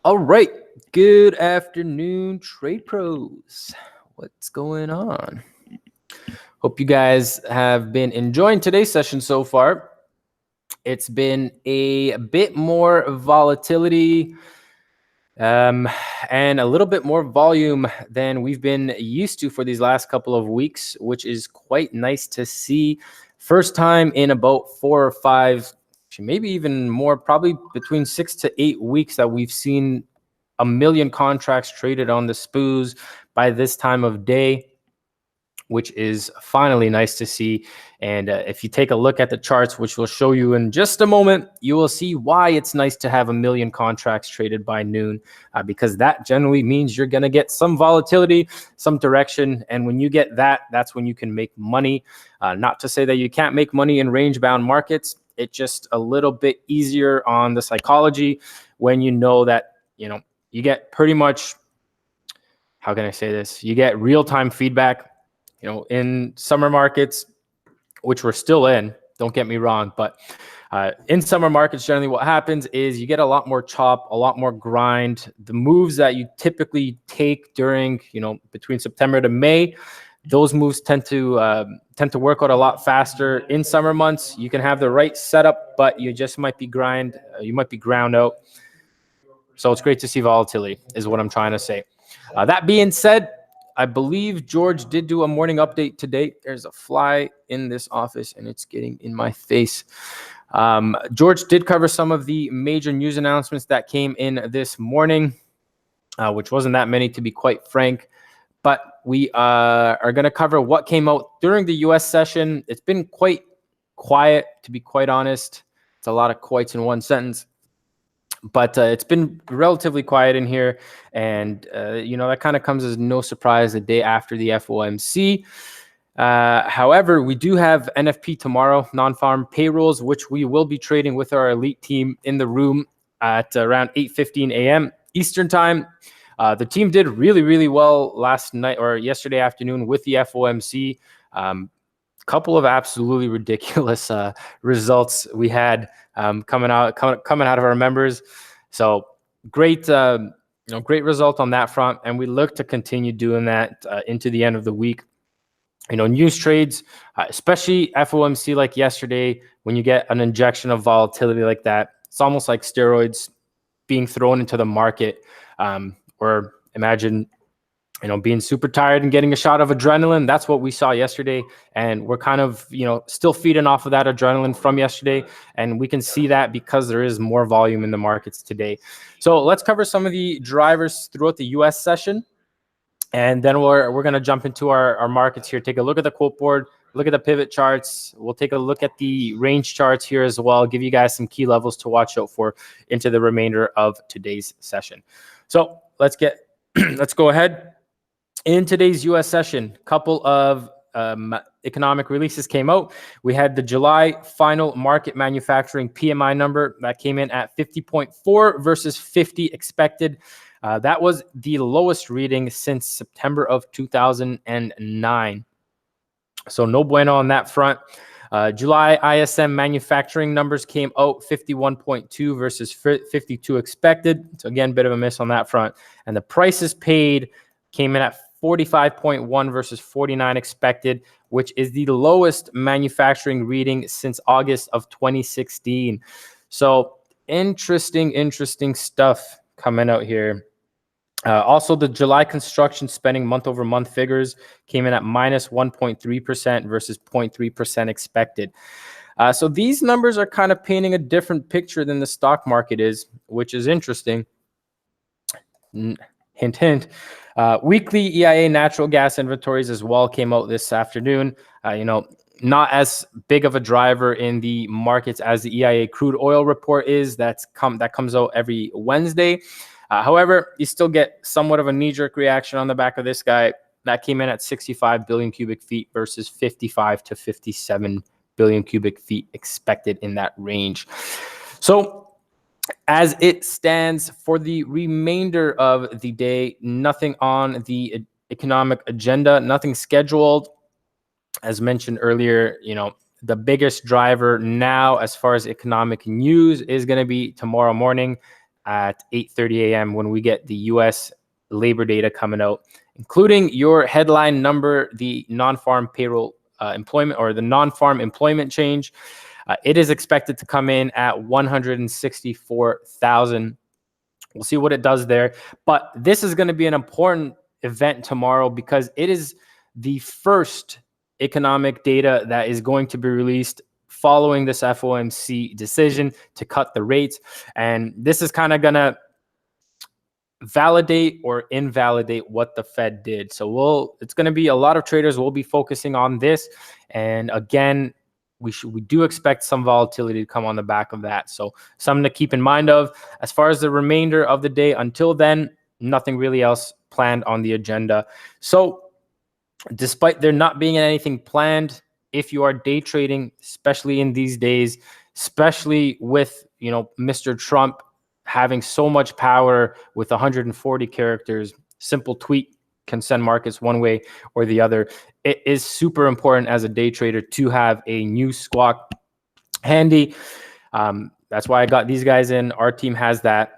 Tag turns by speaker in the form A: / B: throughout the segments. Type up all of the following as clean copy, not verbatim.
A: All right. Good afternoon, trade pros. What's going on? Hope you guys have been enjoying today's session so far. It's been a bit more volatility and a little bit more volume than we've been used to for these last couple of weeks, which is quite nice to see. First time in about 4 or 5, maybe even more, probably between 6 to 8 weeks that we've seen a million contracts traded on the SPOOs by this time of day, which is finally nice to see. And if you take a look at the charts, which we'll show you in just a moment, you will see why it's nice to have a million contracts traded by noon, because that generally means you're going to get some volatility, some direction. And when you get that, that's when you can make money. Not to say that you can't make money in range-bound markets. It's just a little bit easier on the psychology when you know that, you get pretty much, how can I say this? You get real-time feedback, in summer markets, which we're still in, don't get me wrong, but in summer markets, generally what happens is you get a lot more chop, a lot more grind. The moves that you typically take during, between September to May, those moves tend to work out a lot faster. In summer months, you can have the right setup, but you just might be ground out. So it's great to see volatility is what I'm trying to say. That being said, I believe George did do a morning update today. There's a fly in this office and it's getting in my face. George did cover some of the major news announcements that came in this morning, which wasn't that many to be quite frank. But we are going to cover what came out during the U.S. session. It's been quite quiet, to be quite honest. It's a lot of quotes in one sentence. But it's been relatively quiet in here. And, that kind of comes as no surprise the day after the FOMC. However, we do have NFP tomorrow, non-farm payrolls, which we will be trading with our elite team in the room at around 8:15 a.m. Eastern time. The team did really, really well last night or yesterday afternoon with the FOMC. Couple of absolutely ridiculous results we had coming out of our members. So great, great result on that front, and we look to continue doing that into the end of the week. News trades, especially FOMC like yesterday, when you get an injection of volatility like that, it's almost like steroids being thrown into the market. Or imagine being super tired and getting a shot of adrenaline. That's what we saw yesterday. And we're kind of, still feeding off of that adrenaline from yesterday. And we can see that because there is more volume in the markets today. So let's cover some of the drivers throughout the US session. And then we're going to jump into our markets here. Take a look at the quote board, look at the pivot charts. We'll take a look at the range charts here as well. Give you guys some key levels to watch out for into the remainder of today's session. So let's go ahead. In today's U.S. session, couple of economic releases came out. We had the July final market manufacturing PMI number that came in at 50.4 versus 50 expected. That was the lowest reading since September of 2009. So no bueno on that front. July ISM manufacturing numbers came out 51.2 versus 52 expected. So again, bit of a miss on that front. And the prices paid came in at 45.1 versus 49 expected, which is the lowest manufacturing reading since August of 2016. So interesting stuff coming out here. Also, the July construction spending month-over-month figures came in at minus 1.3% versus 0.3% expected. So these numbers are kind of painting a different picture than the stock market is, which is interesting. Hint, hint. Weekly EIA natural gas inventories as well came out this afternoon. Not as big of a driver in the markets as the EIA crude oil report is. That comes out every Wednesday. However, you still get somewhat of a knee-jerk reaction on the back of this guy. That came in at 65 billion cubic feet versus 55 to 57 billion cubic feet expected in that range. So as it stands for the remainder of the day, nothing on the economic agenda, nothing scheduled. As mentioned earlier, the biggest driver now as far as economic news is going to be tomorrow morning. at 8:30 a.m. when we get the U.S. labor data coming out, including your headline number, the non-farm payroll employment, or the non-farm employment change. It is expected to come in at 164,000. We'll see what it does there. But this is going to be an important event tomorrow because it is the first economic data that is going to be released following this FOMC decision to cut the rates. And this is kind of going to validate or invalidate what the Fed did. So it's going to be a lot of traders will be focusing on this. And again, we do expect some volatility to come on the back of that. So something to keep in mind of. As far as the remainder of the day, until then, nothing really else planned on the agenda. So despite there not being anything planned, if you are day trading, especially in these days, especially with, Mr. Trump having so much power with 140 characters, simple tweet can send markets one way or the other. It is super important as a day trader to have a new squawk handy. That's why I got these guys in. Our team has that.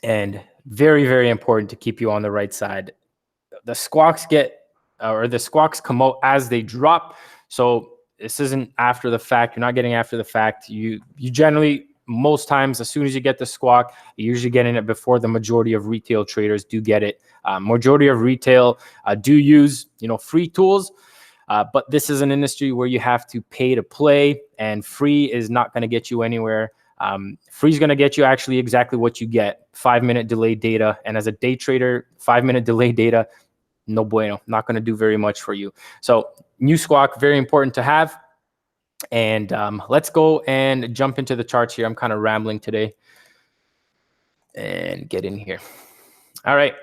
A: And very, very important to keep you on the right side. The squawks come out as they drop. So this isn't after the fact. You're not getting after the fact. You generally, most times, as soon as you get the squawk, you're usually getting it before the majority of retail traders do get it. Majority of retail do use, free tools, but this is an industry where you have to pay to play, and free is not going to get you anywhere. Free is going to get you actually exactly what you get: 5-minute delay data. And as a day trader, 5-minute delay data, no bueno, not going to do very much for you. So new squawk, very important to have. And let's go and jump into the charts here. I'm kind of rambling today. And get in here. All right.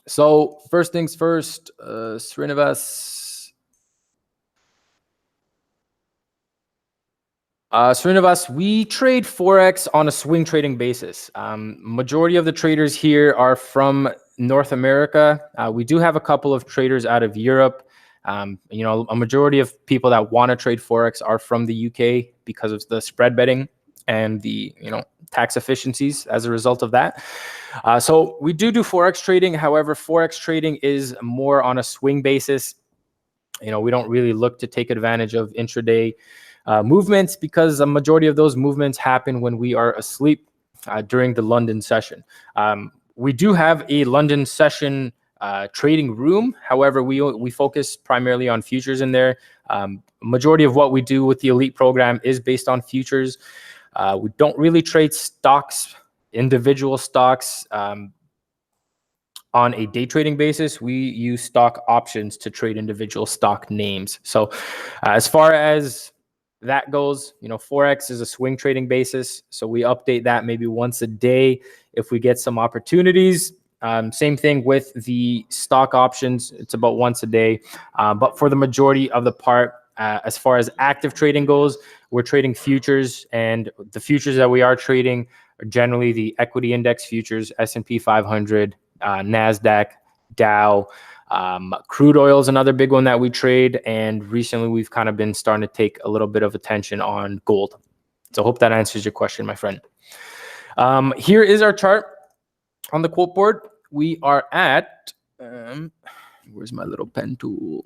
A: So first things first, Srinivas. Srinivas, we trade Forex on a swing trading basis. Majority of the traders here are from North America. We do have a couple of traders out of Europe. A majority of people that want to trade Forex are from the UK because of the spread betting and the, tax efficiencies as a result of that. So we do Forex trading. However, Forex trading is more on a swing basis. We don't really look to take advantage of intraday movements because a majority of those movements happen when we are asleep during the London session. We do have a London session trading room. However, we focus primarily on futures in there. Majority of what we do with the elite program is based on futures. We don't really trade stocks, individual stocks, on a day trading basis. We use stock options to trade individual stock names. So as far as that goes, Forex is a swing trading basis. So we update that maybe once a day if we get some opportunities. Same thing with the stock options. It's about once a day. But for the majority of the part, as far as active trading goes, we're trading futures, and the futures that we are trading are generally the equity index futures, S&P 500, NASDAQ, Dow. Crude oil is another big one that we trade, and recently we've kind of been starting to take a little bit of attention on gold. So I hope that answers your question, my friend. Here is our chart on the quote board. We are at, where's my little pen tool?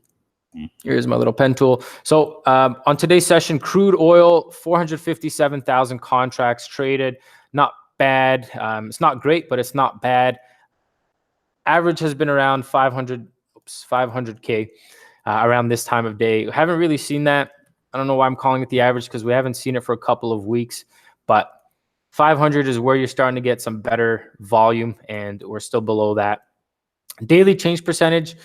A: Here's my little pen tool. So on today's session, crude oil, 457,000 contracts traded. Not bad. It's not great, but it's not bad. Average has been around 500K around this time of day. We haven't really seen that. I don't know why I'm calling it the average, because we haven't seen it for a couple of weeks, but 500 is where you're starting to get some better volume, and we're still below that. Daily change percentage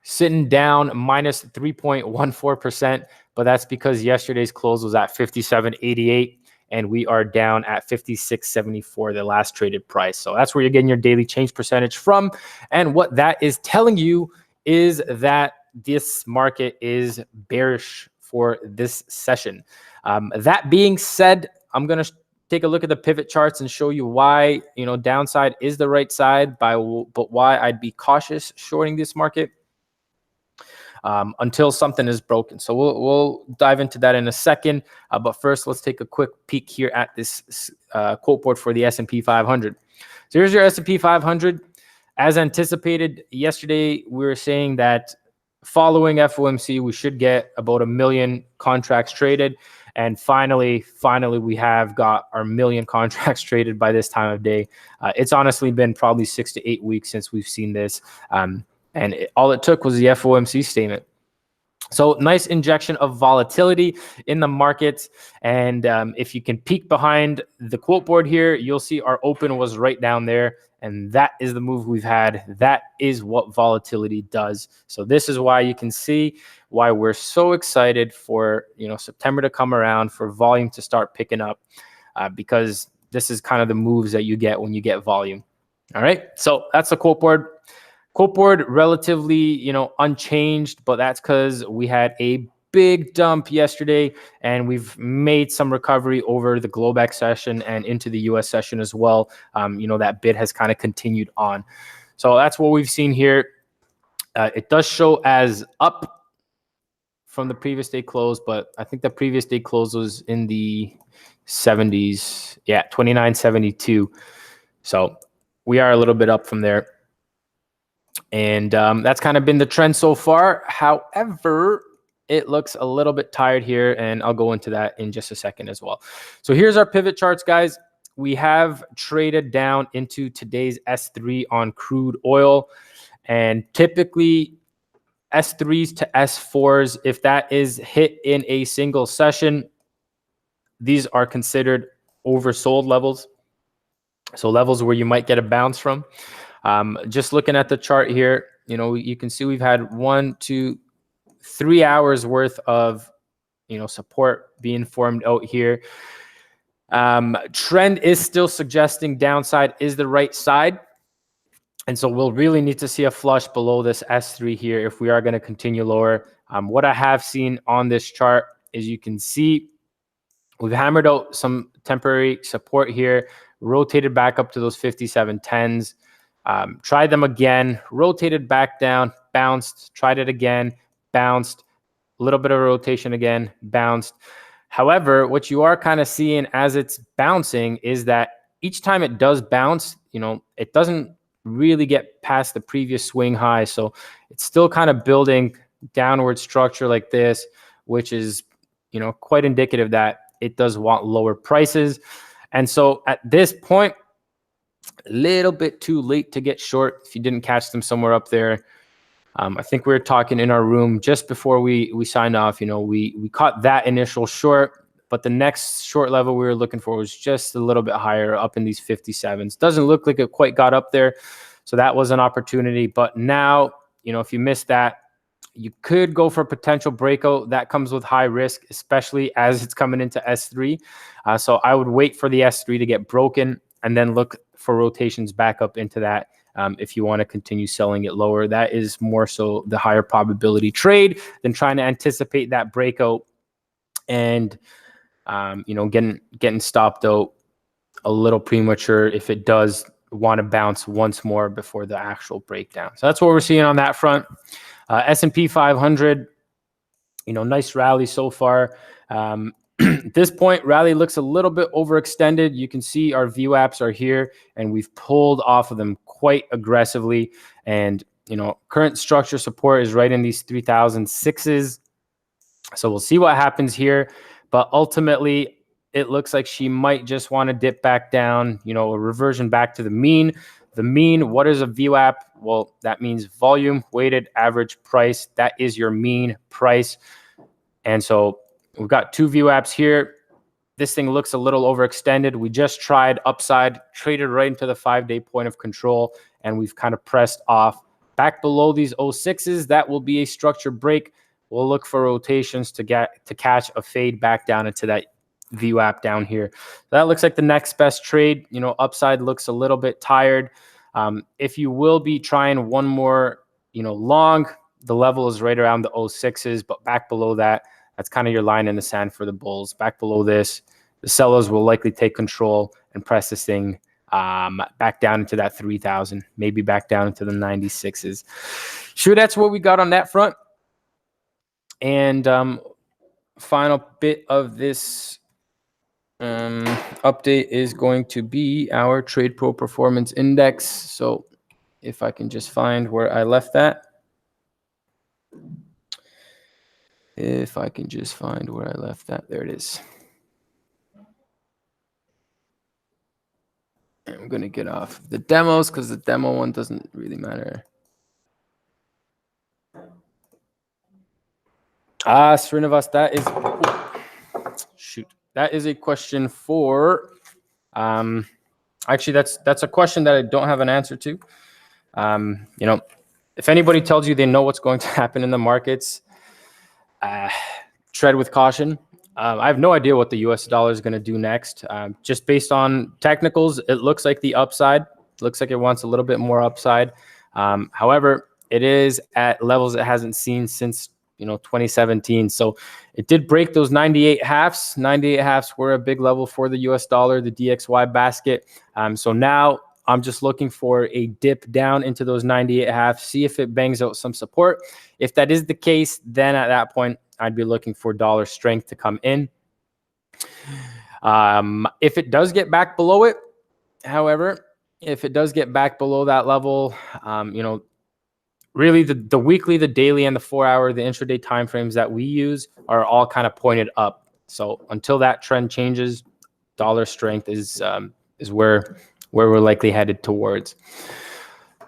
A: sitting down minus 3.14%, but that's because yesterday's close was at 57.88. and we are down at 56.74, the last traded price. So that's where you're getting your daily change percentage from. And what that is telling you is that this market is bearish for this session. That being said, I'm going to take a look at the pivot charts and show you why, downside is the right side, but why I'd be cautious shorting this market. until something is broken. So we'll dive into that in a second. But first, let's take a quick peek here at this quote board for the S&P 500. So here's your S&P 500. As anticipated yesterday, we were saying that following FOMC, we should get about 1 million contracts traded. And finally, we have got our 1 million contracts traded by this time of day. It's honestly been probably 6 to 8 weeks since we've seen this. All it took was the FOMC statement. So nice injection of volatility in the markets. And if you can peek behind the quote board here, you'll see our open was right down there. And that is the move we've had. That is what volatility does. So this is why you can see why we're so excited for September to come around, for volume to start picking up, because this is kind of the moves that you get when you get volume. All right. So that's the quote board. Quote board relatively, unchanged, but that's because we had a big dump yesterday, and we've made some recovery over the Globex session and into the US session as well. That bid has kind of continued on. So that's what we've seen here. It does show as up from the previous day close, but I think the previous day close was in the 70s. Yeah, 29.72. So we are a little bit up from there. And that's kind of been the trend so far. However, it looks a little bit tired here, and I'll go into that in just a second as well. So here's our pivot charts, guys. We have traded down into today's S3 on crude oil, and typically S3s to S4s, if that is hit in a single session, these are considered oversold levels. So levels where you might get a bounce from. Just looking at the chart here, you can see we've had 1, 2, 3 hours worth of, support being formed out here. Trend is still suggesting downside is the right side. And so we'll really need to see a flush below this S3 here if we are going to continue lower. What I have seen on this chart is you can see we've hammered out some temporary support here, rotated back up to those 57.10s. Tried them again, rotated back down, bounced, tried it again, bounced, a little bit of rotation again, bounced. However, what you are kind of seeing as it's bouncing is that each time it does bounce, it doesn't really get past the previous swing high. So it's still kind of building downward structure like this, which is, quite indicative that it does want lower prices. And so at this point, a little bit too late to get short if you didn't catch them somewhere up there. I think we were talking in our room just before we signed off. We caught that initial short, but the next short level we were looking for was just a little bit higher, up in these 57s. Doesn't look like it quite got up there, so that was an opportunity. But now, if you missed that, you could go for a potential breakout. That comes with high risk, especially as it's coming into S3. So I would wait for the S3 to get broken and then look for rotations back up into that. If you want to continue selling it lower, that is more so the higher probability trade than trying to anticipate that breakout and getting stopped out a little premature if it does want to bounce once more before the actual breakdown. So that's what we're seeing on that front. S&P 500, nice rally so far. At this point, rally looks a little bit overextended. You can see our VWAPs are here, and we've pulled off of them quite aggressively. And, current structure support is right in these 3,006s. So we'll see what happens here. But ultimately, it looks like she might just want to dip back down, a reversion back to the mean. The mean, what is a VWAP? Well, that means volume weighted average price. That is your mean price. And so we've got 2 VWAPs here. This thing looks a little overextended. We just tried upside, traded right into the 5-day point of control, and we've kind of pressed off. Back below these 06s, that will be a structure break. We'll look for rotations to catch a fade back down into that VWAP down here. So that looks like the next best trade. Upside looks a little bit tired. If you will be trying one more, long, the level is right around the 06s, but back below that, that's kind of your line in the sand for the bulls. Back below this, the sellers will likely take control and press this thing back down into that 3,000, maybe back down into the 96s. Sure, that's what we got on that front. And final bit of this update is going to be our TradePro Performance Index. So if I can just find where I left that. There it is. And I'm going to get off the demos because the demo one doesn't really matter. Srinivas, that is a question for, actually that's a question that I don't have an answer to. If anybody tells you they know what's going to happen in the markets, tread with caution. I have no idea what the US dollar is going to do next. Just based on technicals, it looks like the upside. Looks like it wants a little bit more upside. However, it is at levels it hasn't seen since 2017. So it did break those 98 halves. 98 halves were a big level for the US dollar, the DXY basket. So now I'm just looking for a dip down into those 98 halves, see if it bangs out some support. If that is the case, then at that point, I'd be looking for dollar strength to come in. If it does get back below it, however, if it does get back below that level, really the weekly, the daily, and the 4-hour, the intraday timeframes that we use are all kind of pointed up. So until that trend changes, dollar strength is where we're likely headed towards.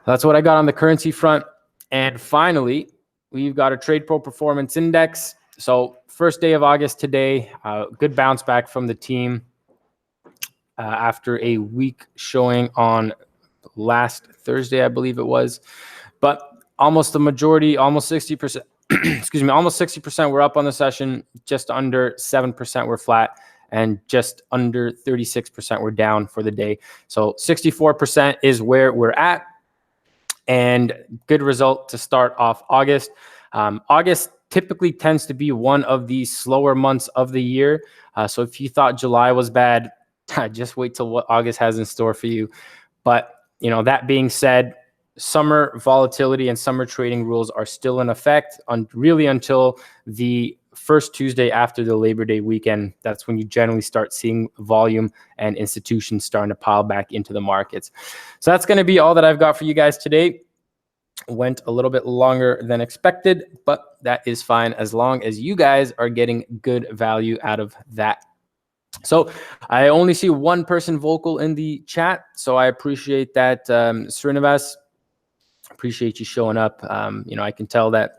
A: That's what I got on the currency front. And finally, we've got a TradePro Performance Index. So first day of August today, good bounce back from the team after a weak showing on last Thursday, I believe it was. But almost the majority, almost 60%, excuse me, almost 60% were up on the session, just under 7% were flat, and just under 36% were down for the day. So 64% is where we're at, and good result to start off August. August typically tends to be one of the slower months of the year. So if you thought July was bad, just wait till what August has in store for you. But, that being said, summer volatility and summer trading rules are still in effect really until the first Tuesday after the Labor Day weekend. That's when you generally start seeing volume and institutions starting to pile back into the markets. So that's going to be all that I've got for you guys today. Went a little bit longer than expected, but that is fine as long as you guys are getting good value out of that. So I only see one person vocal in the chat, so I appreciate that, Srinivas. Appreciate you showing up. I can tell that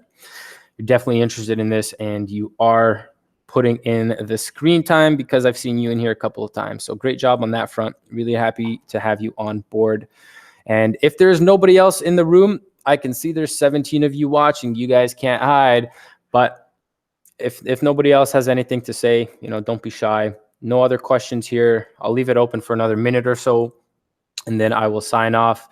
A: you're definitely interested in this, and you are putting in the screen time because I've seen you in here a couple of times. So great job on that front. Really happy to have you on board. And if there's nobody else in the room, I can see there's 17 of you watching. You guys can't hide. But if nobody else has anything to say, don't be shy. No other questions here. I'll leave it open for another minute or so, and then I will sign off.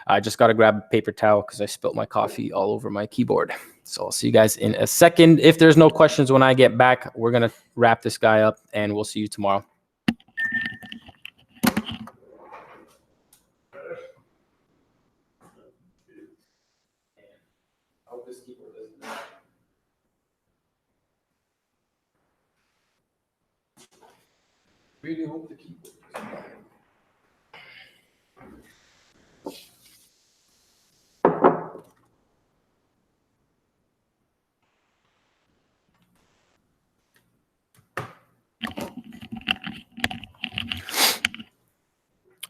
A: I just got to grab a paper towel because I spilt my coffee all over my keyboard. So I'll see you guys in a second. If there's no questions when I get back, we're going to wrap this guy up, and we'll see you tomorrow. Really hope the keyboard doesn't die.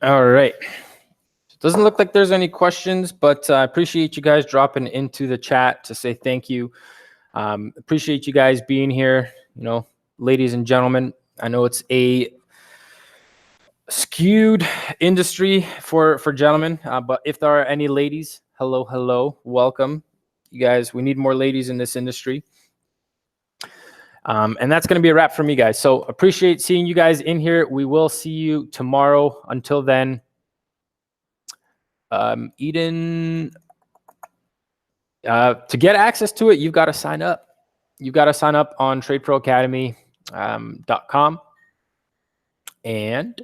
A: All right. Doesn't look like there's any questions, but I appreciate you guys dropping into the chat to say thank you. Appreciate you guys being here. Ladies and gentlemen, I know it's a skewed industry for gentlemen, but if there are any ladies, hello, welcome. You guys, we need more ladies in this industry. And that's going to be a wrap for me, guys. So appreciate seeing you guys in here. We will see you tomorrow. Until then, Eden, to get access to it, you've got to sign up. You've got to sign up on TradeProAcademy.com, and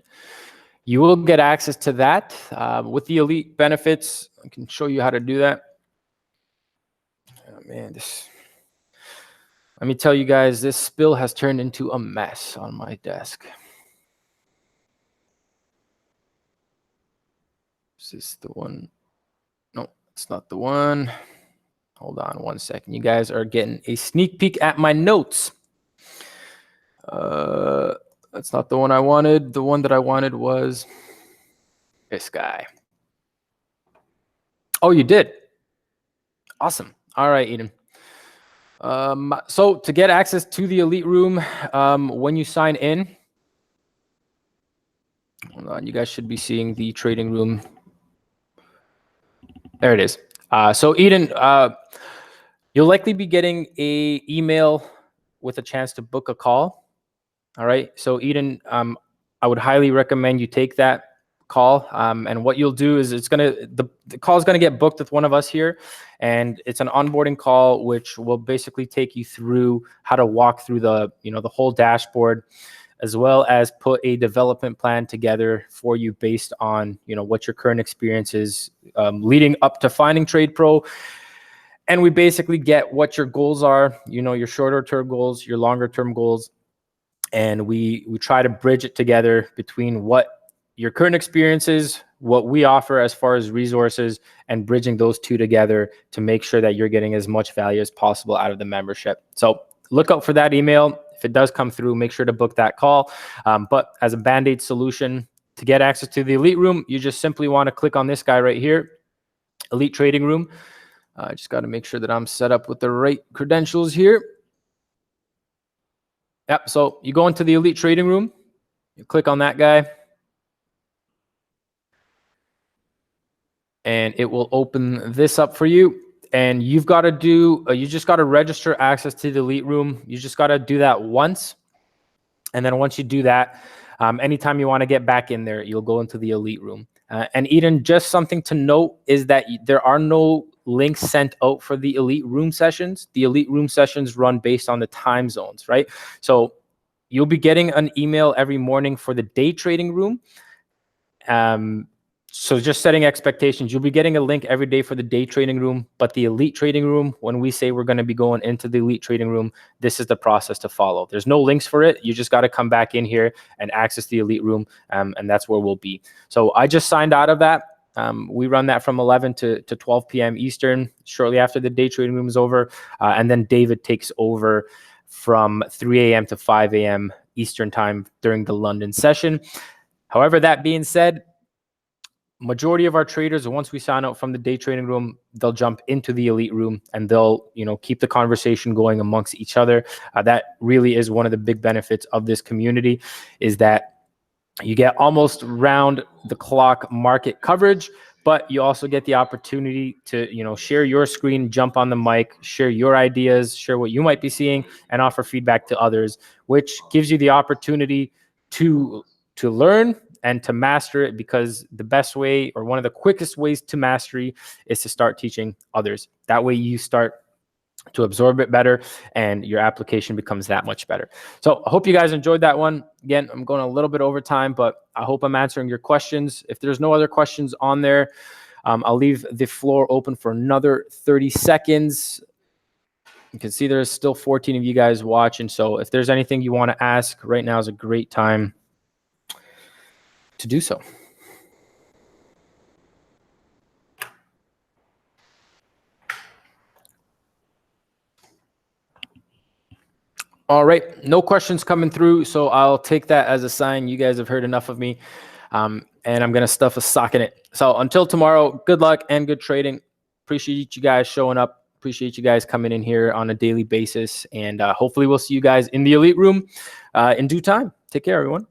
A: you will get access to that with the elite benefits. I can show you how to do that. Oh, man, Let me tell you guys, this spill has turned into a mess on my desk. Is this the one? No, it's not the one. Hold on one second. You guys are getting a sneak peek at my notes. That's not the one I wanted. The one that I wanted was this guy. Oh, you did? Awesome. All right, Eden. So to get access to the elite room, when you sign in, hold on, you guys should be seeing the trading room. There it is. So Eden, you'll likely be getting a email with a chance to book a call. All right. So Eden, I would highly recommend you take that call. And what you'll do is the call is gonna get booked with one of us here, and it's an onboarding call which will basically take you through how to walk through the whole dashboard, as well as put a development plan together for you based on what your current experience is leading up to finding TradePro. And we basically get what your goals are, your shorter term goals, your longer term goals. And we try to bridge it together between what your current experience is, what we offer as far as resources, and bridging those two together to make sure that you're getting as much value as possible out of the membership. So look out for that email. If it does come through, make sure to book that call. But as a Band-Aid solution, to get access to the elite room, you just simply want to click on this guy right here, Elite Trading Room. I just got to make sure that I'm set up with the right credentials here. Yep. So you go into the elite trading room, you click on that guy, and it will open this up for you. And you've got to you just got to register access to the elite room. You just got to do that once. And then once you do that, anytime you want to get back in there, you'll go into the elite room. And Eden, just something to note is that there are no links sent out for the elite room sessions. The elite room sessions run based on the time zones, right? So you'll be getting an email every morning for the day trading room. So just setting expectations, you'll be getting a link every day for the day trading room, but the elite trading room, when we say we're going to be going into the elite trading room, this is the process to follow. There's no links for it. You just got to come back in here and access the elite room, and that's where we'll be. So I just signed out of that. We run that from 11 to 12 p.m. Eastern, shortly after the day trading room is over. And then David takes over from 3 a.m. to 5 a.m. Eastern time during the London session. However, that being said, majority of our traders, once we sign out from the day trading room, they'll jump into the elite room and they'll keep the conversation going amongst each other. That really is one of the big benefits of this community, is that you get almost round the clock market coverage, but you also get the opportunity to share your screen, jump on the mic, share your ideas, share what you might be seeing, and offer feedback to others, which gives you the opportunity to learn and to master it, because the best way, or one of the quickest ways to mastery, is to start teaching others. That way you start to absorb it better and your application becomes that much better. So I hope you guys enjoyed that one. Again, I'm going a little bit over time, but I hope I'm answering your questions. If there's no other questions on there, I'll leave the floor open for another 30 seconds. You can see there's still 14 of you guys watching. So if there's anything you want to ask, right now is a great time to do so. All right, no questions coming through, so I'll take that as a sign you guys have heard enough of me, and I'm gonna stuff a sock in it. So until tomorrow, good luck and good trading. Appreciate you guys showing up. Appreciate you guys coming in here on a daily basis, and hopefully we'll see you guys in the elite room in due time. Take care, everyone.